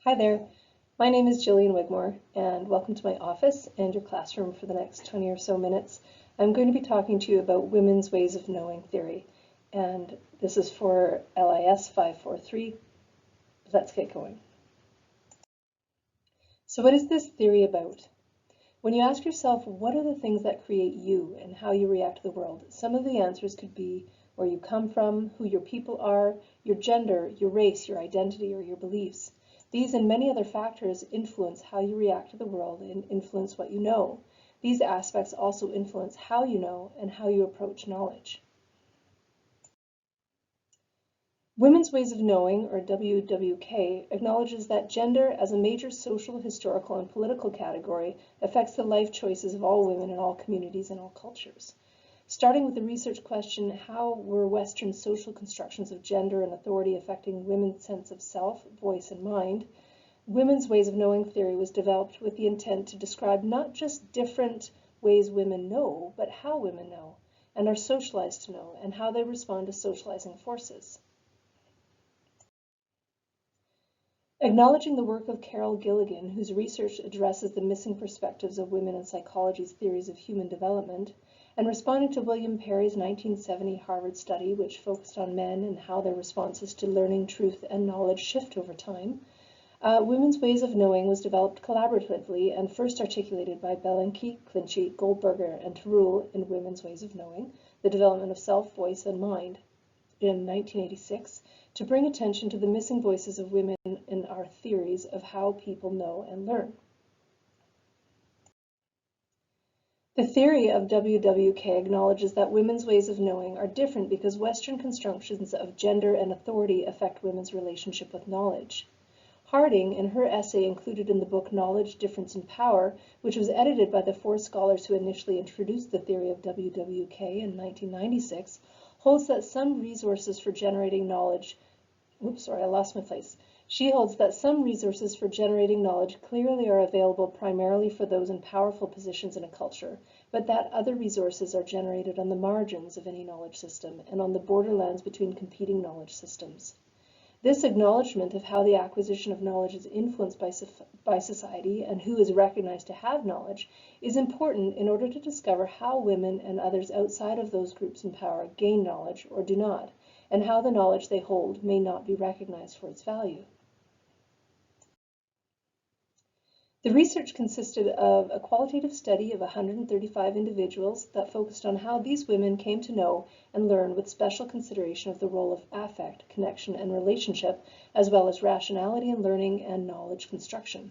Hi there, my name is Jillian Wigmore and welcome to my office and your classroom for the next 20 or so minutes. I'm going to be talking to you about women's ways of knowing theory, and this is for LIS 543. Let's get going. So what is this theory about? When you ask yourself what are the things that create you and how you react to the world, some of the answers could be where you come from, who your people are, your gender, your race, your identity, or your beliefs. These and many other factors influence how you react to the world and influence what you know. These aspects also influence how you know and how you approach knowledge. Women's Ways of Knowing, or WWK, acknowledges that gender as a major social, historical, and political category affects the life choices of all women in all communities and all cultures. Starting with the research question, how were Western social constructions of gender and authority affecting women's sense of self, voice, and mind? Women's Ways of Knowing theory was developed with the intent to describe not just different ways women know, but how women know, and are socialized to know, and how they respond to socializing forces. Acknowledging the work of Carol Gilligan, whose research addresses the missing perspectives of women in psychology's theories of human development, and responding to William Perry's 1970 Harvard study, which focused on men and how their responses to learning, truth, and knowledge shift over time, Women's Ways of Knowing was developed collaboratively and first articulated by Bellingke, Clinchy, Goldberger, and Terule in Women's Ways of Knowing, the Development of Self, Voice, and Mind in 1986, to bring attention to the missing voices of women in our theories of how people know and learn. The theory of WWK acknowledges that women's ways of knowing are different because Western constructions of gender and authority affect women's relationship with knowledge. Harding, in her essay included in the book Knowledge, Difference, and Power, which was edited by the four scholars who initially introduced the theory of WWK in 1996, holds that some resources for generating knowledge She holds that some resources for generating knowledge clearly are available primarily for those in powerful positions in a culture, but that other resources are generated on the margins of any knowledge system and on the borderlands between competing knowledge systems. This acknowledgement of how the acquisition of knowledge is influenced by society and who is recognized to have knowledge is important in order to discover how women and others outside of those groups in power gain knowledge or do not, and how the knowledge they hold may not be recognized for its value. The research consisted of a qualitative study of 135 individuals that focused on how these women came to know and learn with special consideration of the role of affect, connection, and relationship, as well as rationality in learning and knowledge construction.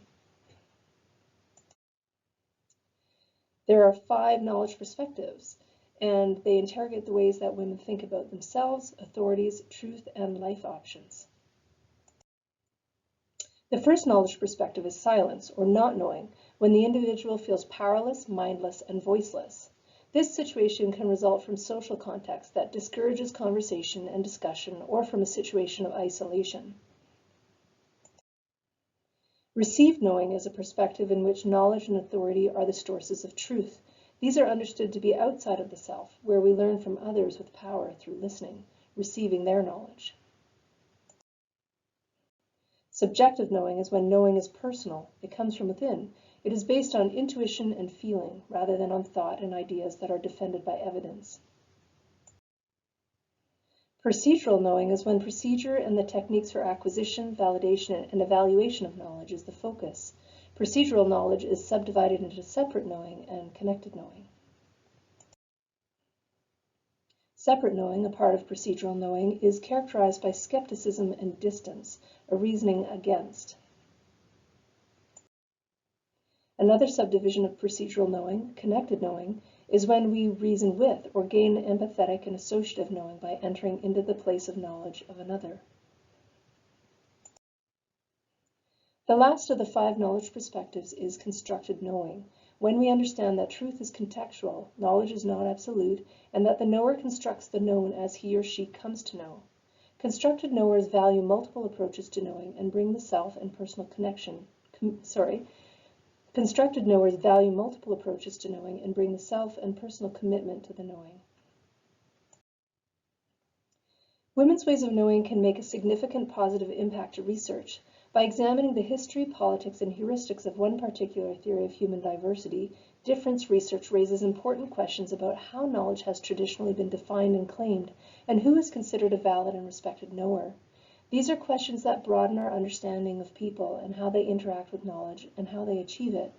There are 5 knowledge perspectives, and they interrogate the ways that women think about themselves, authorities, truth, and life options. The first knowledge perspective is silence, or not knowing, when the individual feels powerless, mindless, and voiceless. This situation can result from social context that discourages conversation and discussion, or from a situation of isolation. Received knowing is a perspective in which knowledge and authority are the sources of truth. These are understood to be outside of the self, where we learn from others with power through listening, receiving their knowledge. Subjective knowing is when knowing is personal. It comes from within. It is based on intuition and feeling, rather than on thought and ideas that are defended by evidence. Procedural knowing is when procedure and the techniques for acquisition, validation, and evaluation of knowledge is the focus. Procedural knowledge is subdivided into separate knowing and connected knowing. Separate knowing, a part of procedural knowing, is characterized by skepticism and distance, a reasoning against. Another subdivision of procedural knowing, connected knowing, is when we reason with or gain empathetic and associative knowing by entering into the place of knowledge of another. The last of the 5 knowledge perspectives is constructed knowing, when we understand that truth is contextual, knowledge is not absolute, and that the knower constructs the known as he or she comes to know. Constructed knowers value multiple approaches to knowing and bring the self and personal connection. Constructed knowers value multiple approaches to knowing and bring the self and personal commitment to the knowing. Women's ways of knowing can make a significant positive impact to research. By examining the history, politics, and heuristics of one particular theory of human diversity, difference research raises important questions about how knowledge has traditionally been defined and claimed, and who is considered a valid and respected knower. These are questions that broaden our understanding of people and how they interact with knowledge and how they achieve it.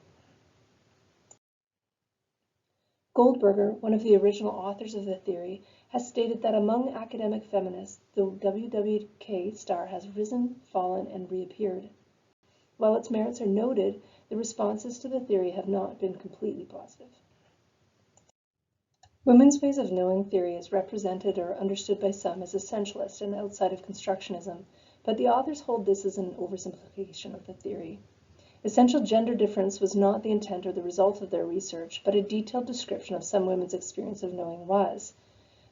Goldberger, one of the original authors of the theory, has stated that among academic feminists, the WWK star has risen, fallen, and reappeared. While its merits are noted, the responses to the theory have not been completely positive. Women's ways of knowing theory is represented or understood by some as essentialist and outside of constructionism, but the authors hold this as an oversimplification of the theory. Essential gender difference was not the intent or the result of their research, but a detailed description of some women's experience of knowing was.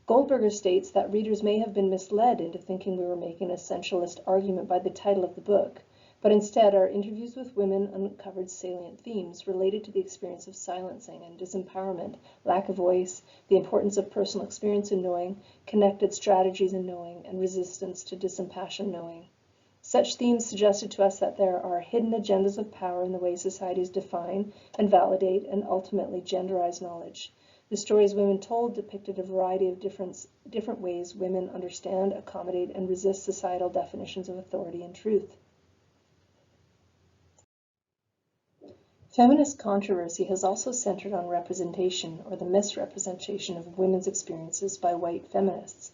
Goldberger states that readers may have been misled into thinking we were making an essentialist argument by the title of the book, but instead our interviews with women uncovered salient themes related to the experience of silencing and disempowerment, lack of voice, the importance of personal experience in knowing, connected strategies in knowing, and resistance to disimpassioned knowing. Such themes suggested to us that there are hidden agendas of power in the way societies define and validate and ultimately genderize knowledge. The stories women told depicted a variety of different ways women understand, accommodate, and resist societal definitions of authority and truth. Feminist controversy has also centered on representation, or the misrepresentation of women's experiences by white feminists.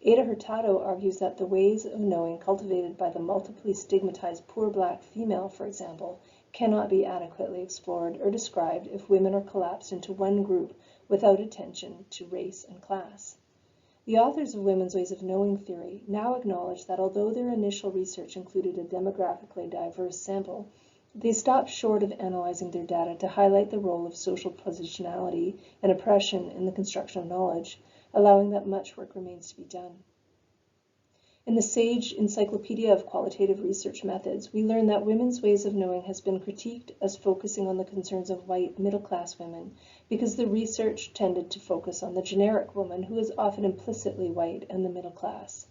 Ada Hurtado argues that the ways of knowing cultivated by the multiply stigmatized poor black female, for example, cannot be adequately explored or described if women are collapsed into one group without attention to race and class. The authors of Women's Ways of Knowing theory now acknowledge that although their initial research included a demographically diverse sample, they stopped short of analyzing their data to highlight the role of social positionality and oppression in the construction of knowledge, allowing that much work remains to be done. In the Sage Encyclopedia of Qualitative Research Methods, we learn that Women's Ways of Knowing has been critiqued as focusing on the concerns of white middle-class women because the research tended to focus on the generic woman who is often implicitly white and the middle class.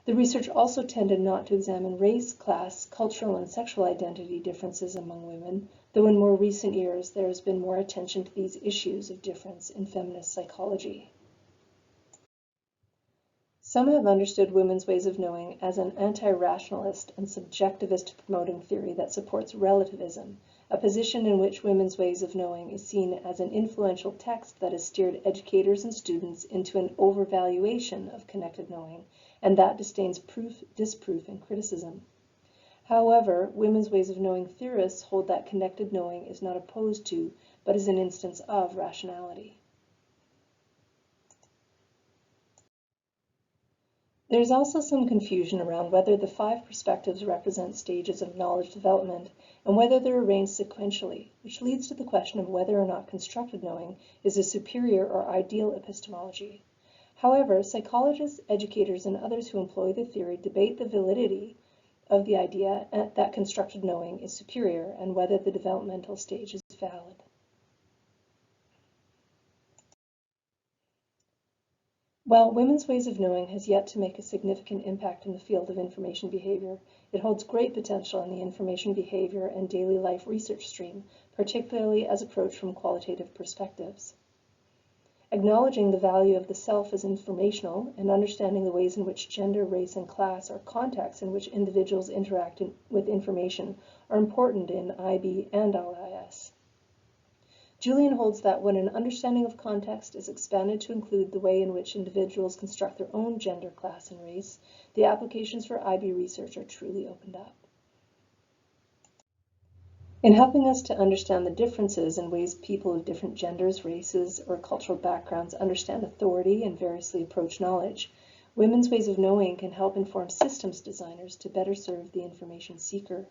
The research also tended not to examine race, class, cultural, and sexual identity differences among women, though in more recent years there has been more attention to these issues of difference in feminist psychology. Some have understood Women's Ways of Knowing as an anti-rationalist and subjectivist promoting theory that supports relativism, a position in which Women's Ways of Knowing is seen as an influential text that has steered educators and students into an overvaluation of connected knowing, and that disdains proof, disproof, and criticism. However, Women's Ways of Knowing theorists hold that connected knowing is not opposed to, but is an instance of rationality. There is also some confusion around whether the 5 perspectives represent stages of knowledge development and whether they're arranged sequentially, which leads to the question of whether or not constructed knowing is a superior or ideal epistemology. However, psychologists, educators, and others who employ the theory debate the validity of the idea that constructed knowing is superior and whether the developmental stage is valid. While Women's Ways of Knowing has yet to make a significant impact in the field of information behavior, it holds great potential in the information behavior and daily life research stream, particularly as approached from qualitative perspectives. Acknowledging the value of the self as informational and understanding the ways in which gender, race, and class are contexts in which individuals interact with information are important in IB and LIS. Julian holds that when an understanding of context is expanded to include the way in which individuals construct their own gender, class, and race, the applications for IB research are truly opened up. In helping us to understand the differences in ways people of different genders, races, or cultural backgrounds understand authority and variously approach knowledge, Women's Ways of Knowing can help inform systems designers to better serve the information seeker.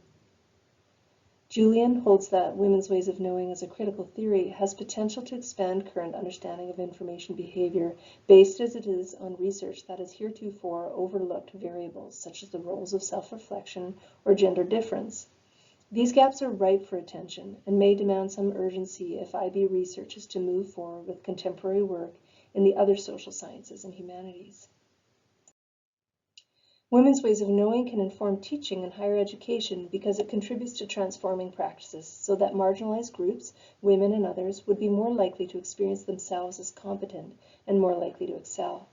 Julian holds that Women's Ways of Knowing as a critical theory has potential to expand current understanding of information behavior based as it is on research that has heretofore overlooked variables such as the roles of self-reflection or gender difference. These gaps are ripe for attention and may demand some urgency if IB research is to move forward with contemporary work in the other social sciences and humanities. Women's ways of knowing can inform teaching in higher education because it contributes to transforming practices so that marginalized groups, women and others, would be more likely to experience themselves as competent and more likely to excel.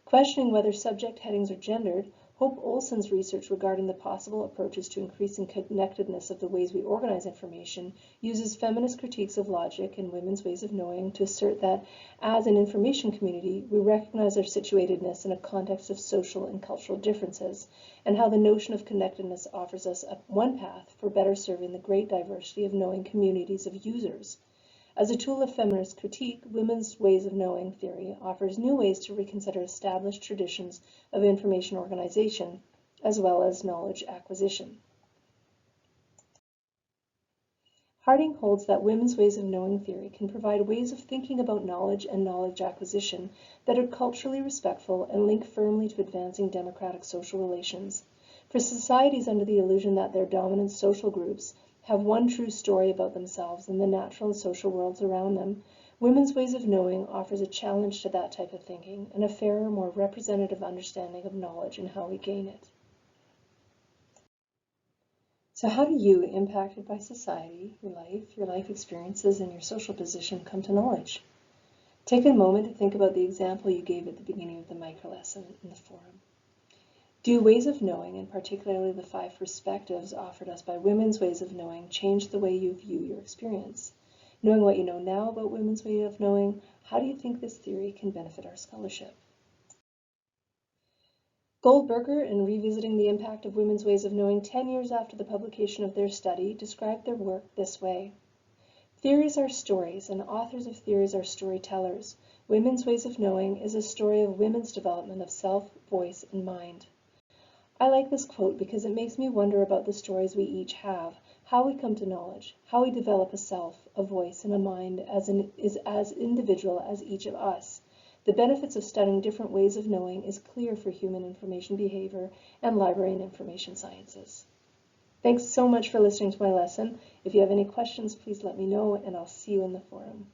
Questioning whether subject headings are gendered, Hope Olson's research regarding the possible approaches to increasing connectedness of the ways we organize information uses feminist critiques of logic and women's ways of knowing to assert that, as an information community, we recognize our situatedness in a context of social and cultural differences, and how the notion of connectedness offers us one path for better serving the great diversity of knowing communities of users. As a tool of feminist critique, women's ways of knowing theory offers new ways to reconsider established traditions of information organization, as well as knowledge acquisition. Harding holds that women's ways of knowing theory can provide ways of thinking about knowledge and knowledge acquisition that are culturally respectful and link firmly to advancing democratic social relations. For societies under the illusion that their dominant social groups have one true story about themselves and the natural and social worlds around them, women's ways of knowing offers a challenge to that type of thinking and a fairer, more representative understanding of knowledge and how we gain it. So how do you, impacted by society, your life experiences, and your social position, come to knowledge? Take a moment to think about the example you gave at the beginning of the microlesson in the forum. Do ways of knowing, and particularly the 5 perspectives offered us by women's ways of knowing, change the way you view your experience? Knowing what you know now about women's way of knowing, how do you think this theory can benefit our scholarship? Goldberger, in revisiting the impact of women's ways of knowing 10 years after the publication of their study, described their work this way. Theories are stories, and authors of theories are storytellers. Women's ways of knowing is a story of women's development of self, voice, and mind. I like this quote because it makes me wonder about the stories we each have, how we come to knowledge, how we develop a self, a voice, and a mind is as individual as each of us. The benefits of studying different ways of knowing is clear for human information behavior and library and information sciences. Thanks so much for listening to my lesson. If you have any questions, please let me know, and I'll see you in the forum.